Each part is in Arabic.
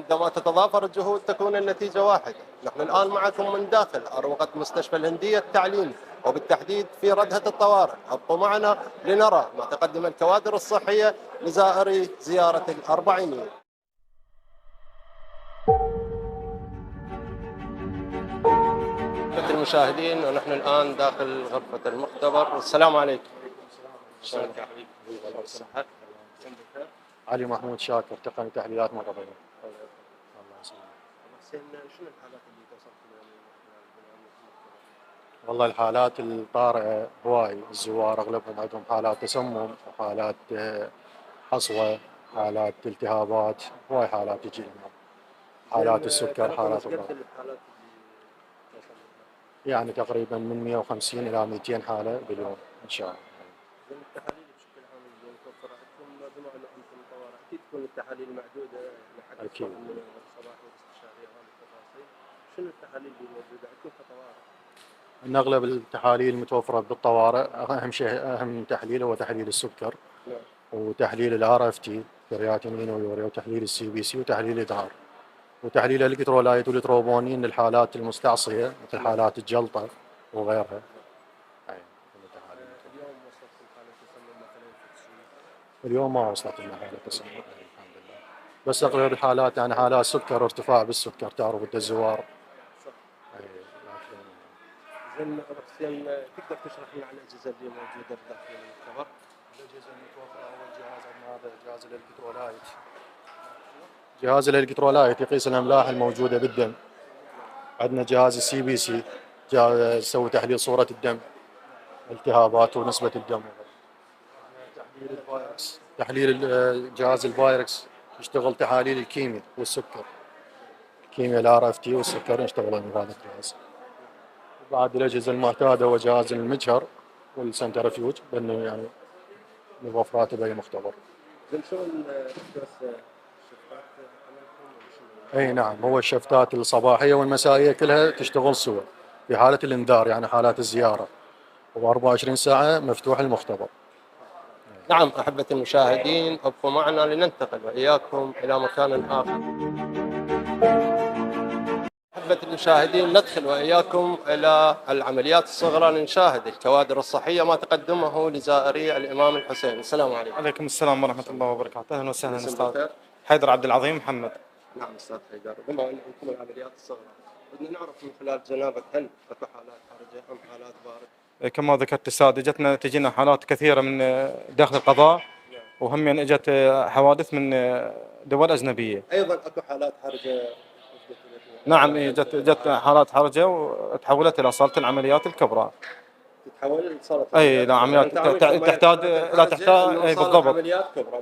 عندما تتضافر الجهود تكون النتيجة واحدة. نحن الآن معكم من داخل أروقة مستشفى الهندية التعليمي، وبالتحديد في ردهة الطوارئ. ابقوا معنا لنرى ما تقدم الكوادر الصحية لزائري زيارة الأربعينية. المشاهدين، ونحن الآن داخل غرفة المختبر. السلام عليكم. شلونك يا حبيبي؟ الله الصحة. علي محمود شاكر، تقني تحليلات مرضية. الله يسلمك. حسين، شنو الحالات اللي توصلت لها من والله الحالات الطارئة هواي، الزوار اغلبهم عندهم حالات تسمم وحالات حصوة، حالات التهابات، هواي حالات تجي لنا، حالات السكر، حالات الضغط. يعني تقريبا من 150 إلى 200 حالة باليوم إن شاء الله. التحاليل بشكل عام اللي متوفرة عندكم، بما أنه أنتم طوارئ أكيد تكون التحاليل معدودة لحد أكيد. من الصباح والاستشارية وهذه التفاصيل. شنو التحاليل اللي موجودة عندكم كطوارئ؟ ان اغلب التحاليل المتوفره بالطوارئ، اهم شيء اهم تحليل هو تحليل السكر. نعم. وتحليل الار اف تي كرياتينين ويوريا، وتحليل السي بي سي، وتحليل الادهار، وتحليل الالكترولايت والتروبونين للحالات المستعصيه مثل حالات الجلطه وغيرها. اليوم وصلت حالة تسمم مثلا في السويس؟ اليوم ما وصلت لنا حاله تسمم الحمد لله، بس اغلب الحالات يعني حالات سكر، ارتفاع بالسكر، تعرف انت الزوار. صح. زين أبو حسين، تقدر تشرح لنا عن الأجهزة اللي موجودة داخل المختبر؟ الأجهزة المتوفرة، أول جهاز عندنا هذا جهاز الإلكترولايت. جهاز الإلكترولايت يقيس الأملاح الموجودة بالدم. عندنا جهاز السي بي سي، يسوي تحليل صورة الدم، التهابات ونسبة الدم. تحليل الفايركس، تحليل جهاز الفايركس يشتغل تحاليل الكيمياء والسكر، الكيمياء الار اف تي والسكر يشتغلون بهذا الجهاز. بعد الأجهزة المعتادة هو جهاز المجهر والسنترفيوج، لأنه يعني متوفرات بأي مختبر. شلون شفتات عملكم؟ اي نعم، هو الشفتات الصباحيه والمسائيه كلها تشتغل سوا في حاله الانذار، يعني حالات الزياره، و24 ساعه مفتوح المختبر. نعم أحبة المشاهدين، ابقوا معنا لننتقل وإياكم إلى مكان آخر. أحبة المشاهدين، ندخل وإياكم إلى العمليات الصغرى لنشاهد الكوادر الصحية ما تقدمه لزائري الإمام الحسين. السلام عليكم. عليكم السلام ورحمة الله وبركاته. أهلا وسهلا اسم أستاذ بخير؟ حيدر عبد العظيم محمد. نعم أستاذ حيدر، بما أن عندكم العمليات الصغرى، بدنا نعرف من خلال جنابك هل أكو حالات حرجة أم حالات بارد؟ كما ذكرت أستاذ، تجينا حالات كثيرة من داخل القضاء، وهم اجت حوادث من دول أجنبية. أيضا أكو حالات حرجة؟ نعم، جت حالات حرجة وتحولت إلى صالة العمليات الكبرى. تتحول لصالة أي لا، عمليات تحتاج، لا تحتاج، أي بالضبط،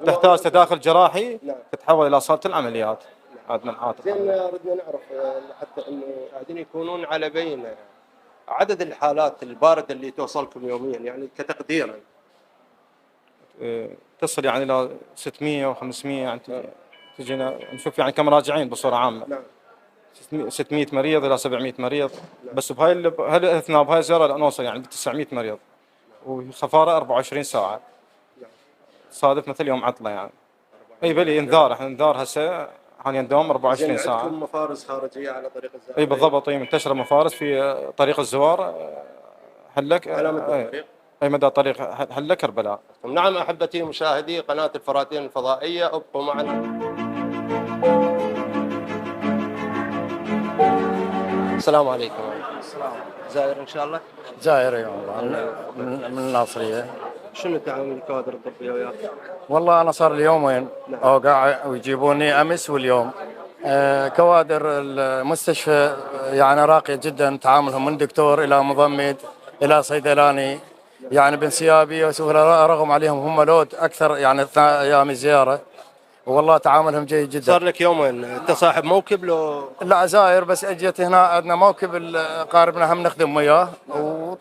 تحتاج تداخل جراحي. نعم. تتحول إلى صالة العمليات. زين، ردنا نعرف حتى انه قاعدين يكونون على بينه عدد الحالات البارده اللي توصلكم يوميا، يعني كتقديرا. تصل يعني الى 600 و500، يعني تجينا نشوف يعني كمراجعين بصوره عامه. نعم. 600 مريض الى 700 مريض. نعم. بس بهاي اثناء بهاي الزياره نوصل يعني 900 مريض. نعم. وخفاره 24 ساعه. نعم. صادف مثل يوم عطله يعني. اي بلي انذار هسه حاليا دوام 24 ساعه. عندكم مفارز خارجيه على طريق الزوار؟ اي بالضبط، منتشره مفارز في طريق الزوار، حلك على مدى الطريق. اي مدى طريق حلة كربلاء. نعم أحبتي مشاهدي قناة الفراتين الفضائية، ابقوا معنا. السلام عليكم. السلام. زائر إن شاء الله؟ زائر يا الله، من الناصريه. شنو تعامل الكوادر الطبية وياك؟ والله انا صار لي يومين اوقع ويجيبوني امس واليوم. كوادر المستشفى يعني راقيه جدا، تعاملهم من دكتور الى مضمد الى صيدلاني، يعني بانسيابيه رغم عليهم هم لود اكثر يعني ايام الزياره، والله تعاملهم جيد جدا. صار لك يومين، انت صاحب موكب لو؟ لا زاير، بس اجيت هنا عندنا موكب قاربنا هم نخدم وياه،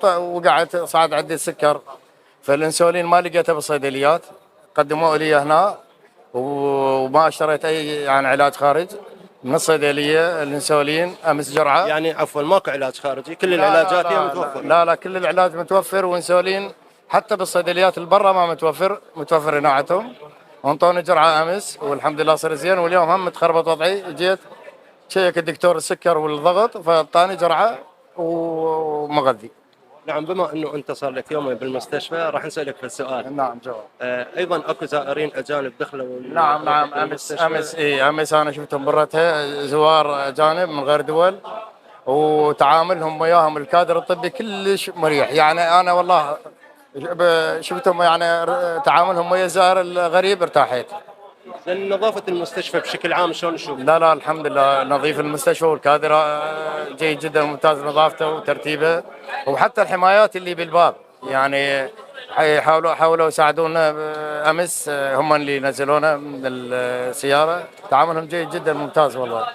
وقعدت صعد عندي السكر، فالانسولين ما لقيته بالصيدليات، قدموه لي هنا وما اشتريت اي يعني علاج خارج من الصيدليه. الانسولين امس جرعه، يعني عفوا ماكو علاج خارجي، كل العلاجات هي متوفره؟ لا كل العلاج متوفر، وانسولين حتى بالصيدليات البرة ما متوفر هنا عندهم. وانطوني جرعه امس والحمد لله صار زين، واليوم هم متخربط وضعي، جيت شيك الدكتور السكر والضغط فاعطاني جرعه ومغذي. نعم، بما انه انت صار لك يومين بالمستشفى راح نسالك في السؤال. نعم جواب. ايضا اكو زائرين اجانب دخلوا نعم امس انا شفتهم برتها زوار اجانب من غير دول، وتعاملهم وياهم الكادر الطبي كلش مريح. يعني انا والله شفتهم يعني تعاملهم ويا الزائر الغريب ارتاحيت. لان نظافه المستشفى بشكل عام شلون نشوف؟ لا الحمد لله نظيف المستشفى، والكادر جيد جدا ممتاز نظافته وترتيبه، وحتى الحمايات اللي بالباب يعني حاولوا يساعدونا امس، هم اللي نزلونا من السياره، تعاملهم جيد جدا ممتاز والله.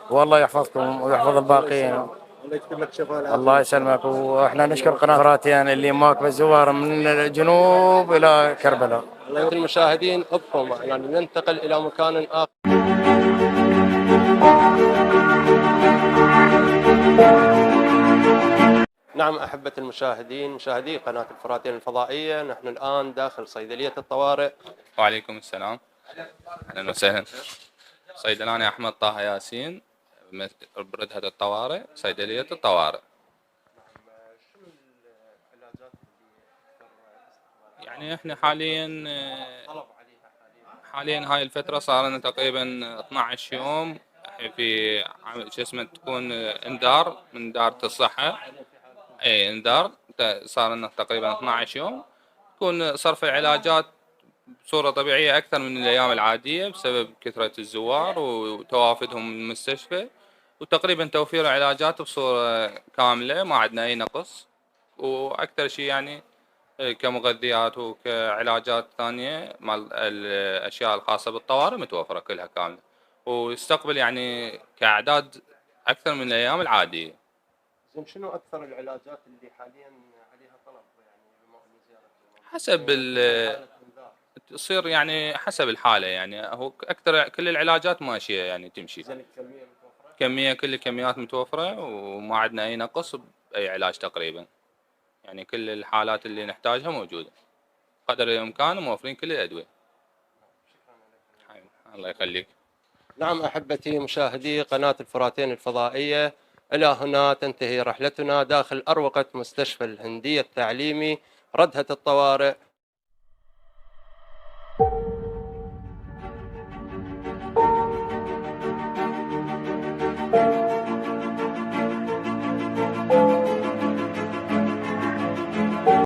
والله يحفظكم ويحفظ الباقيين. الله يكتب لك شفاء. الله يسلمك، واحنا نشكر قناه فراتين اللي مواكبه الزوار من الجنوب الى كربلاء. الله المشاهدين ابقوا معنا، يعني ننتقل الى مكان اخر. نعم أحبة المشاهدين، مشاهدي قناة الفراتين الفضائية، نحن الآن داخل صيدلية الطوارئ. وعليكم السلام، أهلا وسهلا. صيدلاني أحمد طه ياسين، بردهة الطوارئ، صيدلية الطوارئ. يعني احنا حاليا هاي الفترة صار لنا تقريبا 12 يوم في شو اسمه تكون انذار من إدارة الصحة. اي انذار، صار لنا تقريبا 12 يوم تكون صرف العلاجات بصورة طبيعية أكثر من الأيام العادية بسبب كثرة الزوار وتوافدهم من المستشفى، وتقريبا توفير العلاجات بصورة كاملة، ما عندنا أي نقص. وأكثر شيء يعني كمغذيات وكعلاجات ثانية مع الأشياء الخاصة بالطوارئ متوفرة كلها كاملة، ويستقبل يعني كأعداد أكثر من الأيام العادية. زين، شنو أكثر العلاجات اللي حاليا عليها طلب يعني بما إنه زيارة؟ حسب تصير يعني حسب الحالة، يعني هو أكثر كل العلاجات ماشية يعني تمشي. زين، الكمية متوفرة؟ كل الكميات متوفرة وما عندنا أي نقص بأي علاج تقريبا، يعني كل الحالات اللي نحتاجها موجودة، قدر الإمكان موفرين كل الأدوية. الله يخليك. نعم أحبتي مشاهدي قناة الفراتين الفضائية، إلى هنا تنتهي رحلتنا داخل أروقة مستشفى الهندية التعليمي ردهة الطوارئ